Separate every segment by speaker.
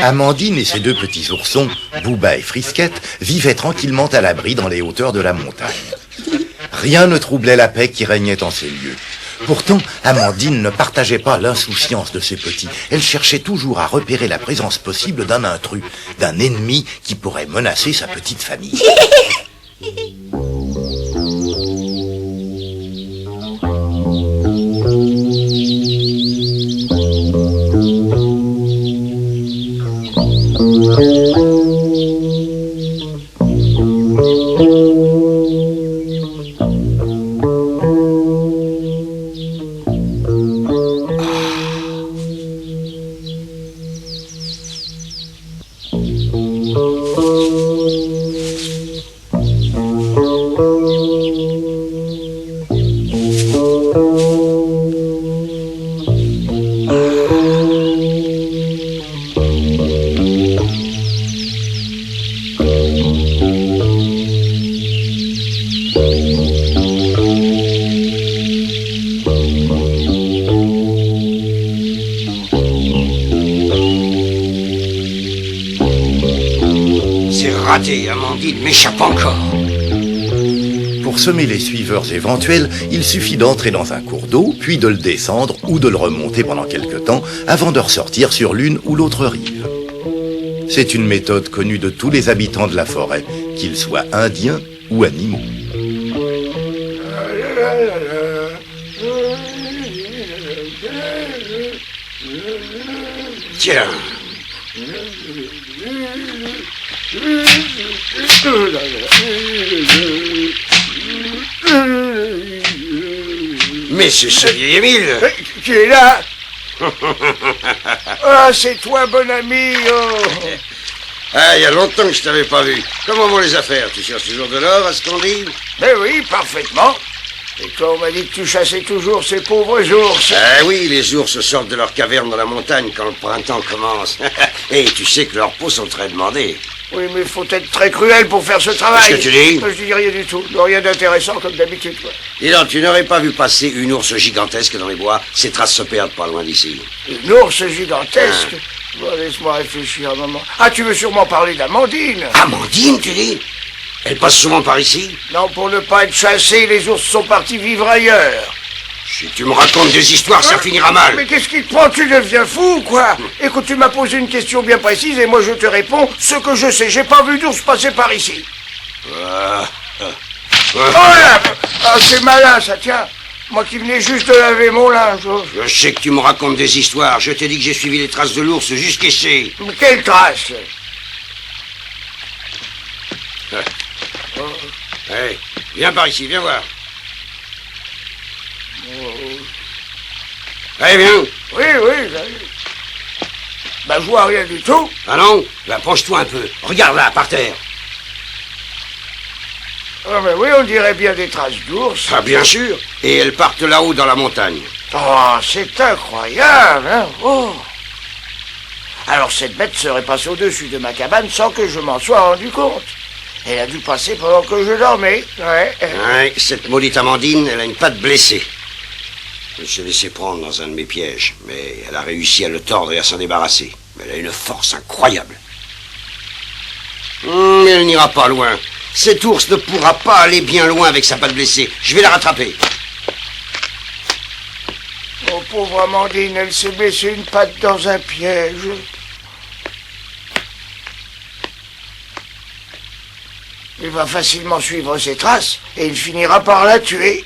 Speaker 1: Amandine et ses deux petits oursons, Bouba et Frisquette, vivaient tranquillement à l'abri dans les hauteurs de la montagne. Rien ne troublait la paix qui régnait en ces lieux. Pourtant, Amandine ne partageait pas l'insouciance de ses petits. Elle cherchait toujours à repérer la présence possible d'un intrus, d'un ennemi qui pourrait menacer sa petite famille.
Speaker 2: Raté, Amandine m'échappe encore.
Speaker 1: Pour semer les suiveurs éventuels, il suffit d'entrer dans un cours d'eau, puis de le descendre ou de le remonter pendant quelque temps avant de ressortir sur l'une ou l'autre rive. C'est une méthode connue de tous les habitants de la forêt, qu'ils soient indiens ou animaux.
Speaker 2: Tiens. Mais c'est ce vieil Émile.
Speaker 3: Qui est là? Ah, c'est toi, bon ami. Oh.
Speaker 2: Ah, il y a longtemps que je t'avais pas vu. Comment vont les affaires? Tu cherches toujours de l'or, à ce qu'on dit?
Speaker 3: Mais oui, parfaitement. Et toi, on m'a dit que tu chassais toujours ces pauvres ours.
Speaker 2: Ah oui, les ours sortent de leur caverne dans la montagne quand le printemps commence. Et tu sais que leurs peaux sont très demandées.
Speaker 3: Oui, mais il faut être très cruel pour faire ce travail.
Speaker 2: Qu'est-ce que tu dis?
Speaker 3: Je dis rien du tout. Rien d'intéressant comme d'habitude, quoi.
Speaker 2: Dis donc, tu n'aurais pas vu passer une ours gigantesque dans les bois? Ses traces se perdent pas loin d'ici.
Speaker 3: Une ours gigantesque? Bon, laisse-moi réfléchir un moment. Ah, tu veux sûrement parler d'Amandine?
Speaker 2: Amandine, tu dis? Elle passe souvent par ici?
Speaker 3: Non, pour ne pas être chassés, les ours sont partis vivre ailleurs.
Speaker 2: Si tu me racontes des histoires, ça finira mal.
Speaker 3: Mais qu'est-ce qui te prend? Tu deviens fou, quoi? Écoute, tu m'as posé une question bien précise et moi je te réponds ce que je sais. J'ai pas vu d'ours passer par ici. Oh là! Ah, c'est malin, ça, tiens. Moi qui venais juste de laver mon linge.
Speaker 2: Je sais que tu me racontes des histoires. Je t'ai dit que j'ai suivi les traces de l'ours jusqu'ici.
Speaker 3: Mais quelles traces?
Speaker 2: Hey, viens par ici, viens voir. Allez, viens.
Speaker 3: Oui, bah, je vois rien du tout.
Speaker 2: Ah non? Bah, penche-toi un peu. Regarde là, par terre.
Speaker 3: Ah, mais oui, on dirait bien des traces d'ours.
Speaker 2: Ah, bien sûr. Et elles partent là-haut dans la montagne.
Speaker 3: Oh, c'est incroyable, hein? Oh. Alors, cette bête serait passée au-dessus de ma cabane sans que je m'en sois rendu compte. Elle a dû passer pendant que je dormais.
Speaker 2: Ouais, cette maudite Amandine, elle a une patte blessée. Elle s'est laissée prendre dans un de mes pièges, mais elle a réussi à le tordre et à s'en débarrasser. Elle a une force incroyable. Mais elle n'ira pas loin. Cet ours ne pourra pas aller bien loin avec sa patte blessée. Je vais la rattraper.
Speaker 3: Oh, pauvre Amandine, elle s'est blessée une patte dans un piège. Il va facilement suivre ses traces et il finira par la tuer.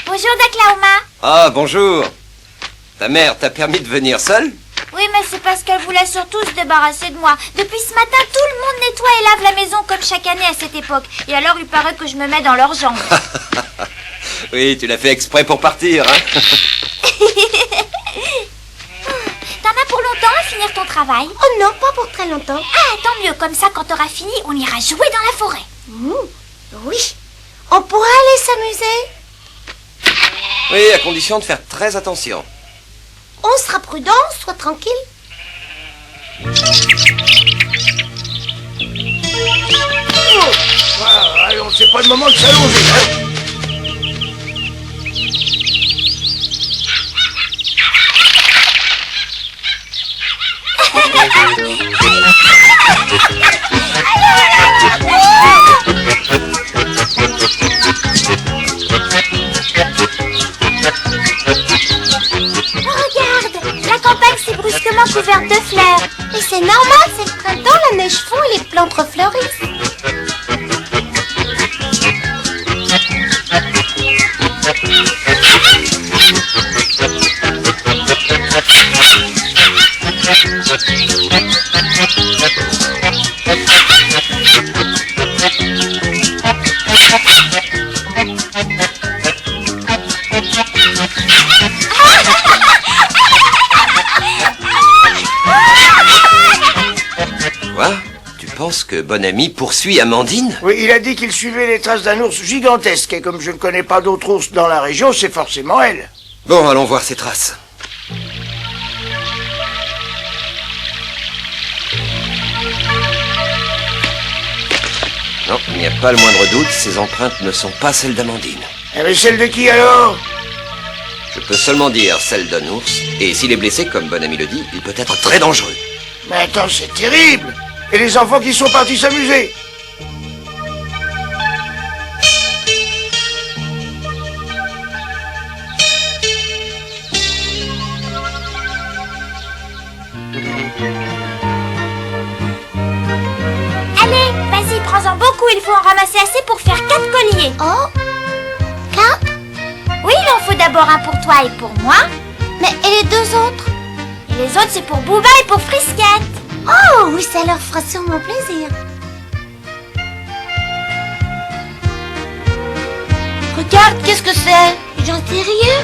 Speaker 4: Bonjour, Daklauma.
Speaker 5: Ah, bonjour. Ta mère t'a permis de venir seule?
Speaker 4: Oui, mais c'est parce qu'elle voulait surtout se débarrasser de moi. Depuis ce matin, tout le monde nettoie et lave la maison comme chaque année à cette époque. Et alors, il paraît que je me mets dans leurs jambes.
Speaker 5: Oui, tu l'as fait exprès pour partir, hein?
Speaker 4: travail?
Speaker 6: Oh non, pas pour très longtemps.
Speaker 4: Ah, tant mieux, comme ça, quand t'auras fini, on ira jouer dans la forêt.
Speaker 6: Oui, on pourra aller s'amuser.
Speaker 5: Oui, à condition de faire très attention.
Speaker 6: On sera prudent, sois tranquille.
Speaker 3: Allons, c'est pas le moment de s'allonger. Hein.
Speaker 4: Regarde, la campagne s'est brusquement couverte de fleurs.
Speaker 6: Et c'est normal, c'est le printemps, la neige fond et les plantes refleurissent.
Speaker 5: Quoi? Tu penses que Bonami poursuit Amandine?
Speaker 3: Oui, il a dit qu'il suivait les traces d'un ours gigantesque. Et comme je ne connais pas d'autres ours dans la région, c'est forcément elle.
Speaker 5: Bon, allons voir ses traces. Non, il n'y a pas le moindre doute, ces empreintes ne sont pas celles d'Amandine.
Speaker 3: Eh mais celle de qui alors?
Speaker 5: Je peux seulement dire celle d'un ours, et s'il est blessé, comme Bonami le dit, il peut être très dangereux.
Speaker 3: Mais attends, c'est terrible. Et les enfants qui sont partis s'amuser?
Speaker 4: Allez, vas-y, prends-en beaucoup, il faut en ramasser assez pour faire 4 colliers.
Speaker 6: Oh, 4?
Speaker 4: Oui, il en faut d'abord un pour toi et pour moi.
Speaker 6: Mais et les 2 autres?
Speaker 4: Et les autres, c'est pour Booba et pour Frisquette.
Speaker 6: Oh, oui, ça leur fera sûrement plaisir. Regarde, qu'est-ce que c'est? J'en sais rien.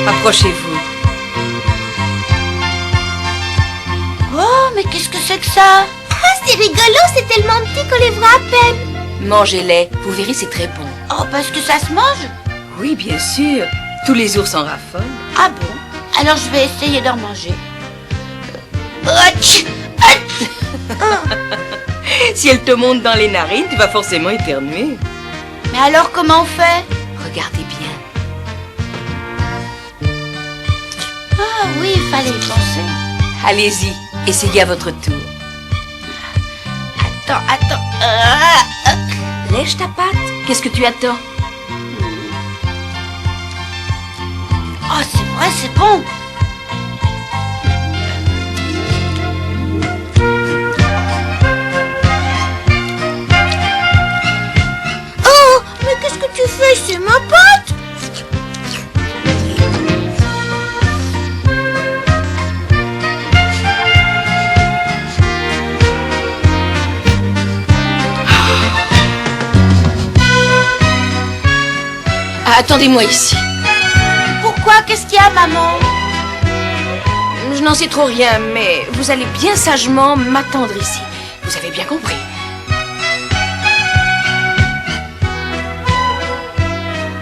Speaker 7: Approchez-vous.
Speaker 6: Oh, mais qu'est-ce que c'est que ça? Ah, c'est rigolo, c'est tellement petit qu'on les voit à peine.
Speaker 7: Mangez-les, vous verrez, c'est très bon.
Speaker 6: Oh, parce que ça se mange?
Speaker 7: Oui, bien sûr. Tous les ours en raffolent.
Speaker 6: Ah bon? Alors je vais essayer d'en manger.
Speaker 7: Si elle te monte dans les narines, tu vas forcément éternuer.
Speaker 6: Mais alors comment on fait?
Speaker 7: Regardez bien.
Speaker 6: Ah oui, il fallait y penser.
Speaker 7: Allez-y, essayez à votre tour.
Speaker 6: Attends.
Speaker 7: Lèche ta patte. Qu'est-ce que tu attends?
Speaker 6: Oh, c'est vrai, c'est bon. Oh, mais qu'est-ce que tu fais? C'est ma pâte.
Speaker 7: Ah, attendez-moi ici.
Speaker 6: Pourquoi? Qu'est-ce qu'il y a, maman?
Speaker 7: Je n'en sais trop rien, mais vous allez bien sagement m'attendre ici. Vous avez bien compris.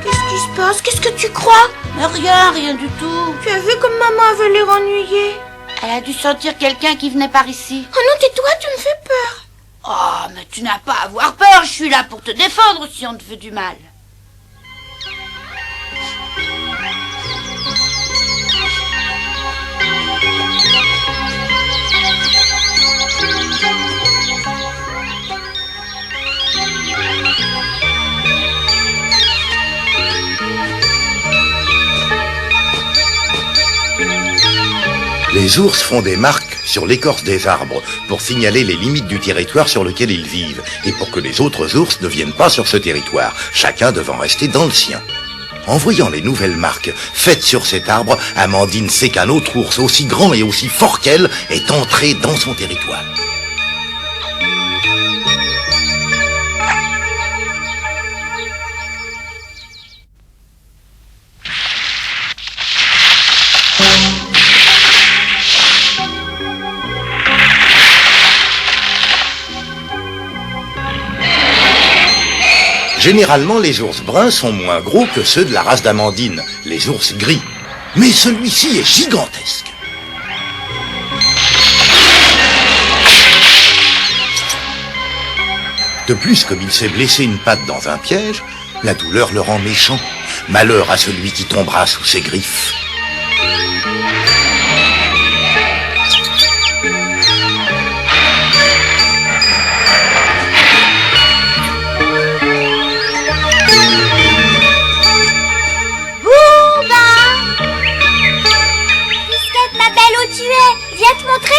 Speaker 6: Qu'est-ce qui se passe? Qu'est-ce que tu crois? Mais rien du tout. Tu as vu comme maman avait l'air ennuyée? Elle a dû sentir quelqu'un qui venait par ici. Oh non, tais-toi, tu me fais peur. Oh, mais tu n'as pas à avoir peur. Je suis là pour te défendre si on te veut du mal.
Speaker 1: Les ours font des marques sur l'écorce des arbres pour signaler les limites du territoire sur lequel ils vivent et pour que les autres ours ne viennent pas sur ce territoire, chacun devant rester dans le sien. En voyant les nouvelles marques faites sur cet arbre, Amandine sait qu'un autre ours aussi grand et aussi fort qu'elle est entré dans son territoire. Généralement, les ours bruns sont moins gros que ceux de la race d'Amandine, les ours gris. Mais celui-ci est gigantesque. De plus, comme il s'est blessé une patte dans un piège, la douleur le rend méchant. Malheur à celui qui tombera sous ses griffes.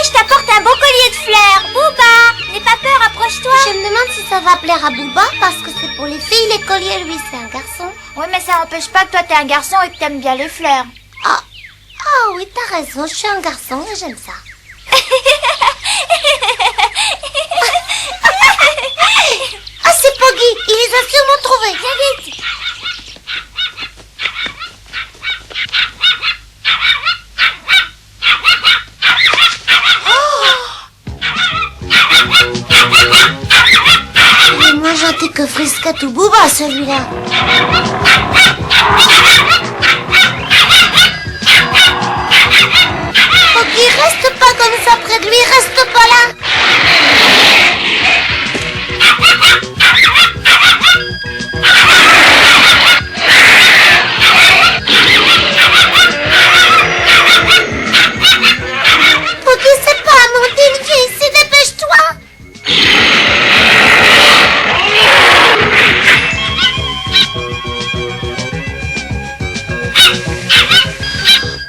Speaker 4: Je t'apporte un beau collier de fleurs. Booba, n'aie pas peur, approche-toi.
Speaker 6: Je me demande si ça va plaire à Booba, parce que c'est pour les filles, les colliers, lui, c'est un garçon.
Speaker 4: Oui, mais ça n'empêche pas que toi, t'es un garçon et que t'aimes bien les fleurs.
Speaker 6: Ah oui, t'as raison, je suis un garçon et j'aime ça. Ah, c'est Poggy, il les a sûrement trouvés. Viens vite. Moins gentil que Frisquette ou Booba, celui-là. Poggy, reste pas comme ça près de lui, reste pas là. Poggy, c'est pas Amandine qui est ici, dépêche-toi.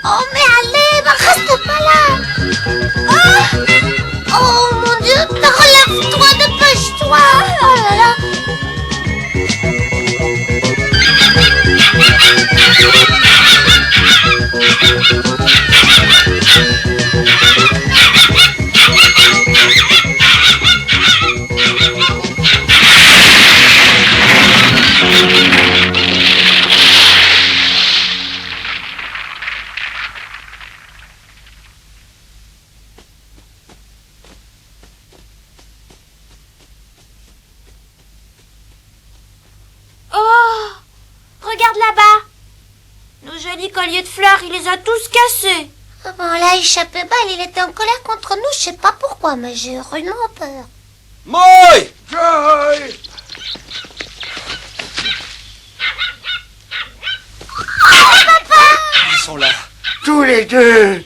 Speaker 6: Oh mais allez, reste pas là. Oh mon Dieu, relève-toi, dépêche-toi. Oh là là.
Speaker 4: Regarde là-bas. Nos jolis colliers de fleurs, il les a tous cassés.
Speaker 6: Bon, là, échappé balle, il était en colère contre nous, je sais pas pourquoi, mais j'ai rudement peur.
Speaker 5: Moï!
Speaker 3: Joy!
Speaker 5: Ils sont là.
Speaker 3: Tous les deux.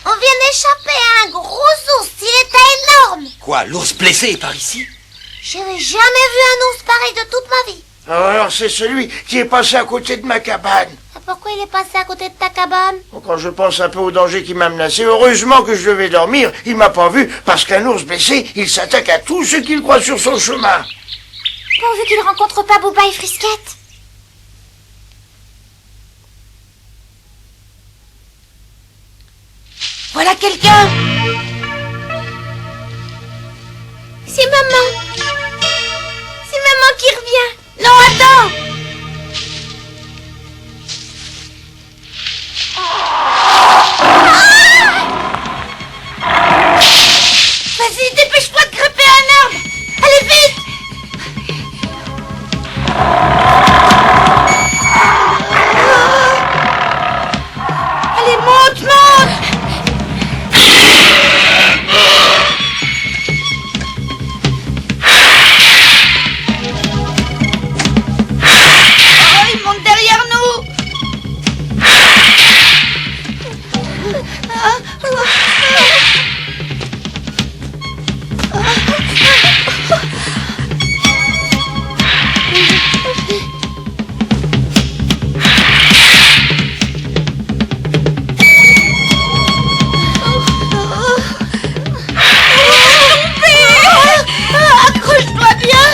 Speaker 6: On vient d'échapper à un gros ours, il était énorme.
Speaker 5: Quoi, l'ours blessé est par ici?
Speaker 6: J'avais jamais vu un ours pareil de toute ma vie.
Speaker 3: Alors c'est celui qui est passé à côté de ma cabane.
Speaker 6: Pourquoi il est passé à côté de ta cabane?
Speaker 3: Quand je pense un peu au danger qui m'a menacé, heureusement que je devais dormir, il m'a pas vu, parce qu'un ours blessé, il s'attaque à tout ce qu'il croit sur son chemin.
Speaker 4: Pourvu qu'il rencontre pas Booba et Frisquette.
Speaker 7: Voilà quelqu'un.
Speaker 6: C'est maman.
Speaker 4: C'est maman qui revient.
Speaker 6: Non, attends.
Speaker 4: Vas-y, dépêche-toi de grimper à un arbre. Allez, vite.
Speaker 6: Allez, monte, monte.
Speaker 4: Oh, il monte derrière nous.
Speaker 6: Accroche-toi bien.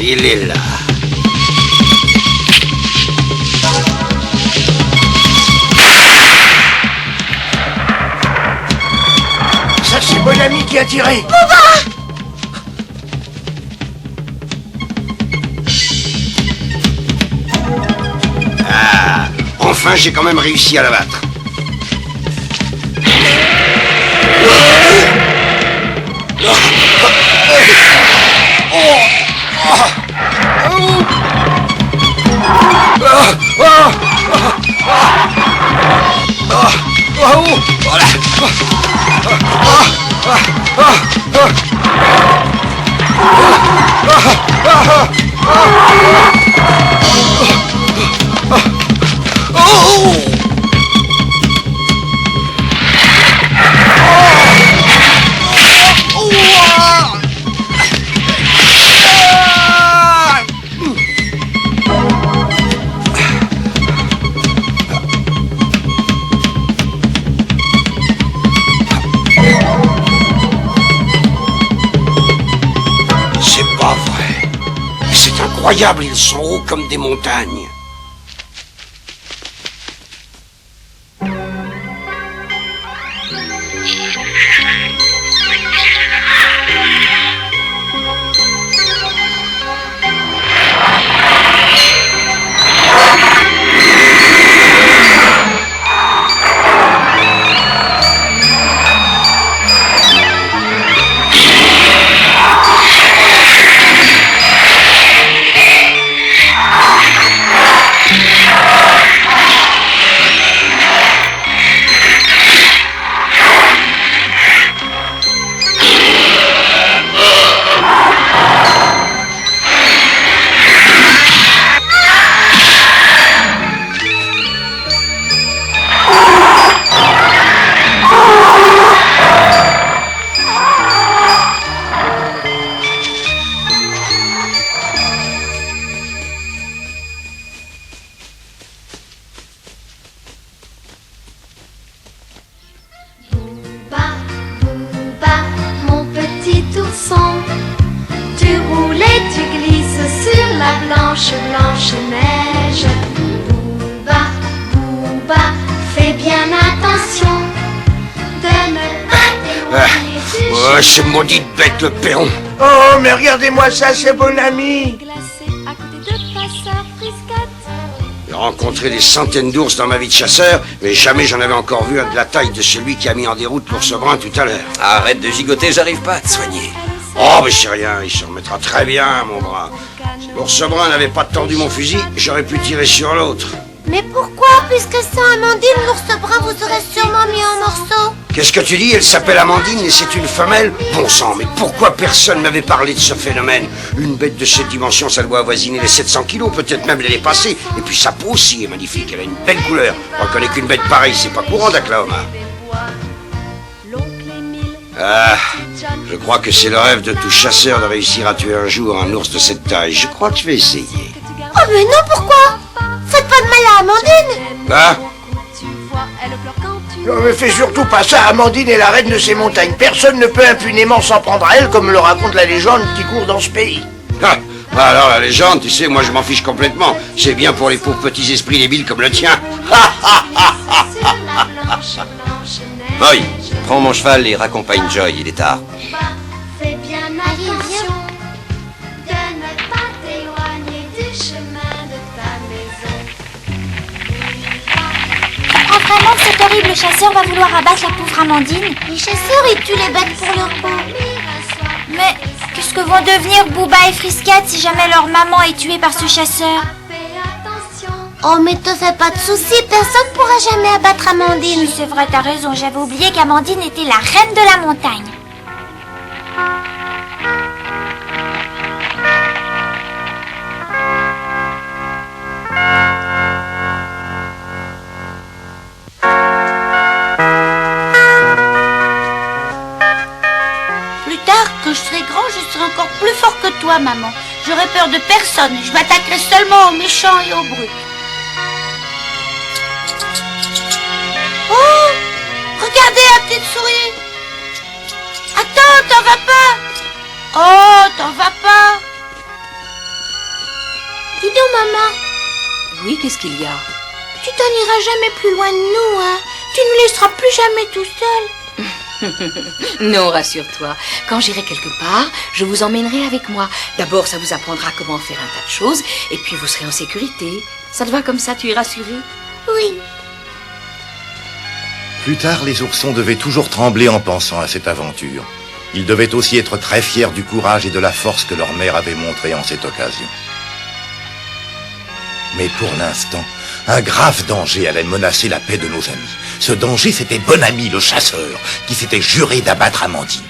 Speaker 2: Il est là.
Speaker 3: Bon ami qui a tiré.
Speaker 2: Ah, enfin, j'ai quand même réussi à l'abattre. C'est pas vrai. C'est incroyable, ils sont hauts comme des montagnes.
Speaker 8: blanche, blanche neige. Bouba, Bouba, fais bien attention de ne pas t'éloigner du
Speaker 2: Oh, ce maudite bête, le perron.
Speaker 3: Oh, mais regardez-moi ça, c'est bon ami.
Speaker 8: glacé à côté de Passeur Frisquette.
Speaker 2: J'ai rencontré des centaines d'ours dans ma vie de chasseur, mais jamais j'en avais encore vu un de la taille de celui qui a mis en déroute l'ours brun tout à l'heure.
Speaker 5: Arrête de gigoter, j'arrive pas à te soigner.
Speaker 2: Oh, mais c'est rien, il s'en remettra très bien, mon bras. Si l'ours brun n'avait pas tendu mon fusil, j'aurais pu tirer sur l'autre.
Speaker 6: Mais pourquoi? Puisque c'est Amandine, l'ours brun vous aurait sûrement mis en morceaux.
Speaker 2: Qu'est-ce que tu dis? Elle s'appelle Amandine et c'est une femelle? Bon sang, mais pourquoi personne m'avait parlé de ce phénomène? Une bête de cette dimension, ça doit avoisiner les 700 kilos, peut-être même les dépasser. Et puis sa peau aussi est magnifique, elle a une belle couleur. On reconnaît qu'une bête pareille, c'est pas courant d'Oklahoma. Ah, je crois que c'est le rêve de tout chasseur de réussir à tuer un jour un ours de cette taille. Je crois que je vais essayer.
Speaker 6: Oh mais non, pourquoi? Faites pas de mal à Amandine.
Speaker 2: Ah,
Speaker 3: Non, mais fais surtout pas ça, Amandine est la reine de ces montagnes. Personne ne peut impunément s'en prendre à elle, comme le raconte la légende qui court dans ce pays.
Speaker 2: ah, alors la légende, tu sais, moi je m'en fiche complètement. C'est bien pour les pauvres petits esprits débiles comme le tien.
Speaker 5: Boy, prends mon cheval et raccompagne Joy, il est tard.
Speaker 8: Fais bien attention de ne pas t'éloigner du chemin de ta maison.
Speaker 4: Oh, vraiment, cet horrible chasseur va vouloir abattre la pauvre Amandine?
Speaker 6: Les chasseurs, ils tuent les bêtes pour leur peau.
Speaker 4: Mais qu'est-ce que vont devenir Bouba et Frisquette si jamais leur maman est tuée par ce chasseur?
Speaker 8: Fais attention.
Speaker 6: Oh mais te fais pas de soucis, personne pourra jamais abattre Amandine.
Speaker 4: Oui, c'est vrai, t'as raison, j'avais oublié qu'Amandine était la reine de la montagne.
Speaker 6: Plus tard, quand je serai grand, je serai encore plus fort que toi, maman. J'aurai peur de personne. Je m'attaquerai seulement aux méchants et aux brutes. Oh! Regardez la petite souris! Attends, t'en vas pas! Oh, t'en vas pas! Dis donc, maman,
Speaker 7: Oui, qu'est-ce qu'il y a?
Speaker 6: tu t'en iras jamais plus loin de nous, hein? Tu nous laisseras plus jamais tout seul.
Speaker 7: Non, rassure-toi. Quand j'irai quelque part, je vous emmènerai avec moi. D'abord, ça vous apprendra comment faire un tas de choses, et puis vous serez en sécurité. Ça te va comme ça, tu es rassuré?
Speaker 6: Oui.
Speaker 1: Plus tard, les oursons devaient toujours trembler en pensant à cette aventure. Ils devaient aussi être très fiers du courage et de la force que leur mère avait montré en cette occasion. Mais pour l'instant, un grave danger allait menacer la paix de nos amis. Ce danger, c'était Bon Ami le chasseur, qui s'était juré d'abattre Amandine.